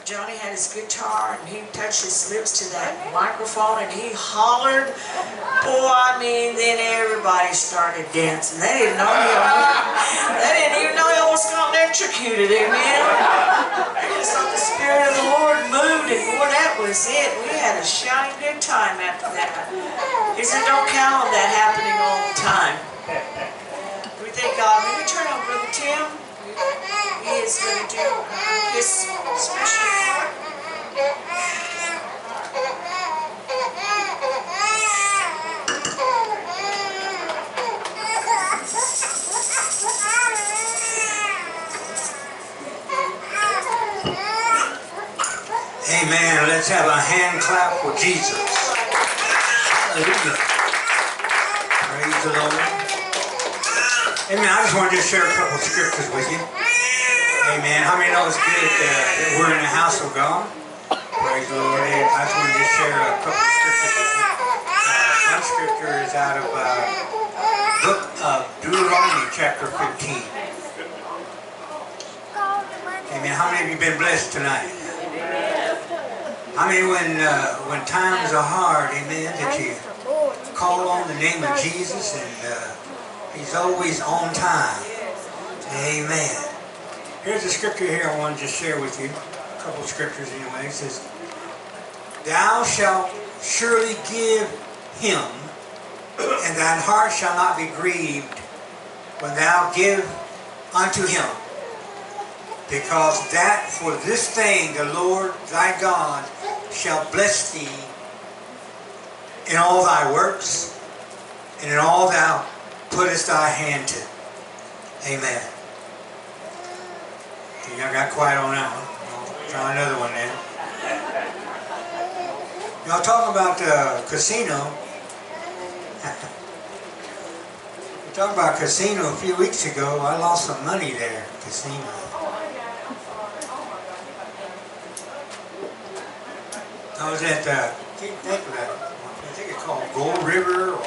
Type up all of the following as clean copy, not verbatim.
Johnny had his guitar and he touched his lips to that microphone and he hollered. Boy, I mean, then everybody started dancing. They didn't even know he almost got electrocuted, amen. They just thought the Spirit of the Lord moved and boy, that was it. We had a shouting good time after that. He said, don't count on that happening all the time. We thank God. When we turn on Brother Tim, he is going to do his special part. Amen. Let's have a hand clap for Jesus. Hallelujah. Praise the Lord. Amen. I just want to share a couple of scriptures with you. Amen. How many know it's good that we're in the house of God? Praise the Lord. And I just want to share a couple of scriptures with you. One scripture is out of book of Deuteronomy chapter 15. Amen. How many of you been blessed tonight? I mean, when times are hard, amen, that you call on the name of Jesus and He's always on time. Amen. Here's a scripture here I want to just share with you. A couple of scriptures anyway. It says, thou shalt surely give him, and thine heart shall not be grieved when thou give unto him. Because that for this thing the Lord thy God shall bless thee in all thy works and in all thou puttest thy hand to. Amen. Y'all got quiet on that one. I'll try another one then. Y'all talking about casino. We talked about casino a few weeks ago. I lost some money there. Casino. I was at, I can't think of that. I think it's called Gold River or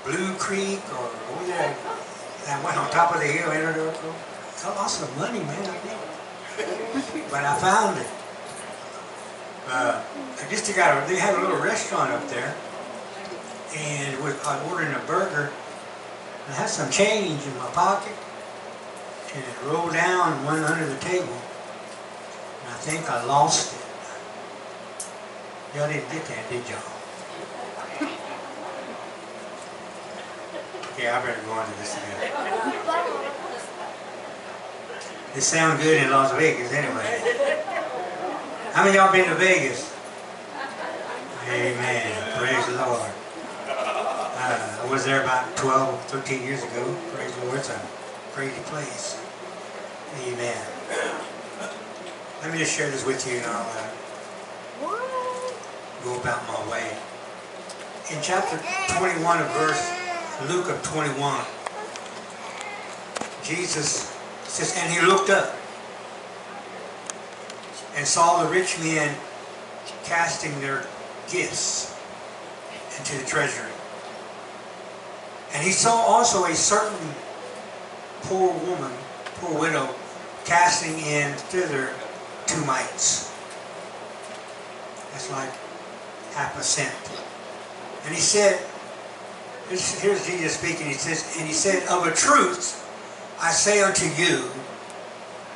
Blue Creek or over there. That went on top of the hill. I lost some money, man. I did. But I found it. They had a little restaurant up there. And I ordered a burger. And I had some change in my pocket. And it rolled down and went under the table. And I think I lost it. Y'all didn't get that, did y'all? Okay, I better go into this again. It sounds good in Las Vegas anyway. How many of y'all been to Vegas? Amen. Praise the Lord. I was there about 12, 13 years ago. Praise the Lord. It's a crazy place. Amen. Let me just share this with you and I'll go about my way. In chapter 21 of Luke of 21, Jesus says, and he looked up and saw the rich men casting their gifts into the treasury. And he saw also a certain poor woman, poor widow, casting in thither 2 mites. That's like half a cent. And he said, here's Jesus speaking, he said, of a truth, I say unto you,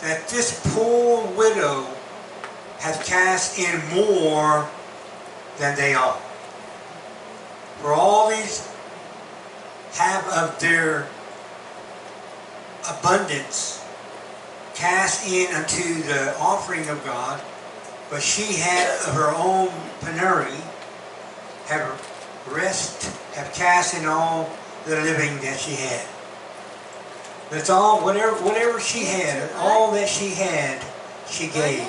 that this poor widow hath cast in more than they all. For all these have of their abundance cast in unto the offering of God, but she had of her own penury, have cast in all the living that she had. That's all, whatever she had, all that she had, she gave.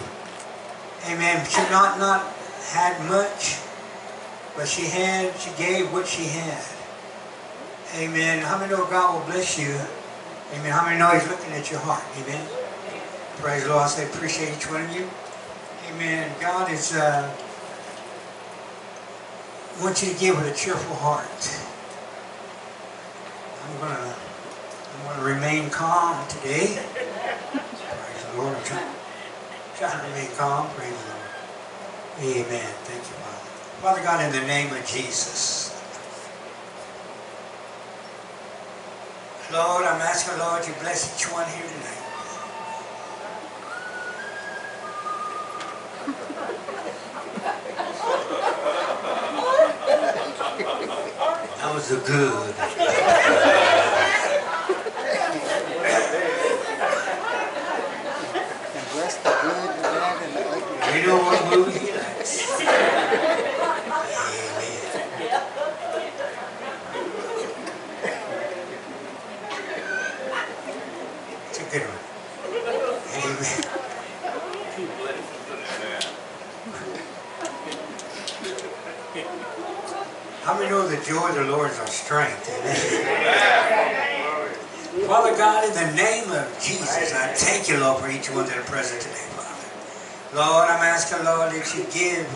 Amen. She not had much, but she gave what she had. Amen. How many know God will bless you? Amen. How many know He's looking at your heart? Amen. Praise the Lord. I say appreciate each one of you. Amen. God is wants you to give with a cheerful heart. I'm gonna remain calm today. Praise the Lord. Trying to remain calm. Praise the Lord. Amen. Thank you, Father. Father God, in the name of Jesus. Lord, I'm asking, Lord, you bless each one here tonight. That was a good. Bless the good, the bad, and the ugly. You know what movie he likes. It's a good one. Amen. How many know the joy of the Lord is our strength? Amen. Father God, in the name of Jesus, I thank you, Lord, for each one that are present today, Father. Lord, I'm asking, Lord, that you give,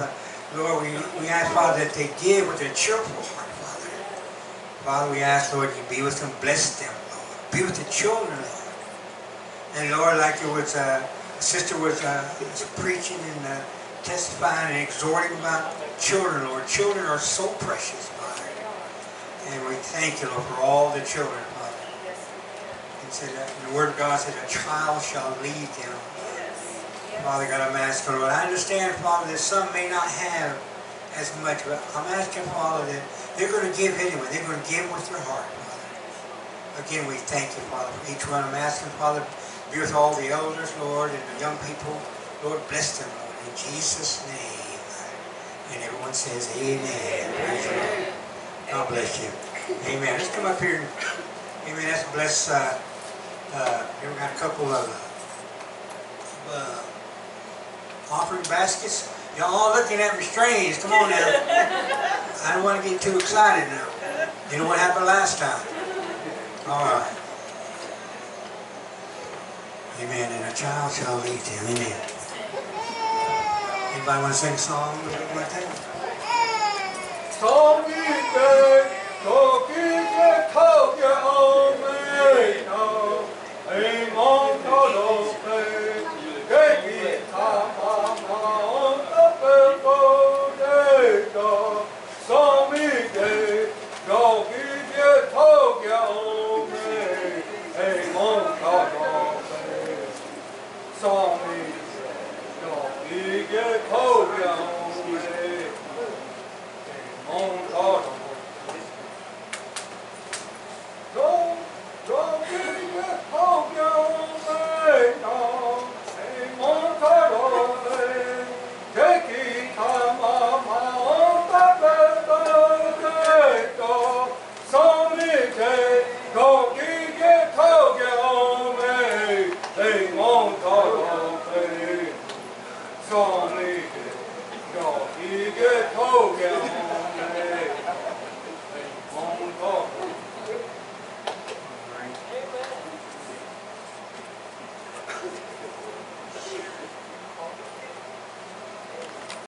Lord, we ask, Father, that they give with a cheerful heart, Father. Father, we ask, Lord, you be with them, bless them, Lord. Be with the children, Lord. And Lord, like it was, a sister was preaching and testifying and exhorting about children, Lord. Children are so precious, Father. And we thank you, Lord, for all the children, Father. And said that the Word of God said, a child shall lead them. Father God, I'm asking, Lord, I understand, Father, that some may not have as much, but I'm asking, Father, that they're going to give anyway. They're going to give with their heart, Father. Again, we thank you, Father, for each one. I'm asking, Father, be with all the elders, Lord, and the young people. Lord, bless them, Lord, in Jesus' name. And everyone says, amen. Praise the Lord. God bless you. Amen. Let's come up here. Amen. Let's bless. Here we got a couple of offering baskets. Y'all all looking at me strange. Come on now. I don't want to get too excited now. You know what happened last time. All right. Amen. And a child shall lead him. Amen. Anybody want to sing a song or something like that?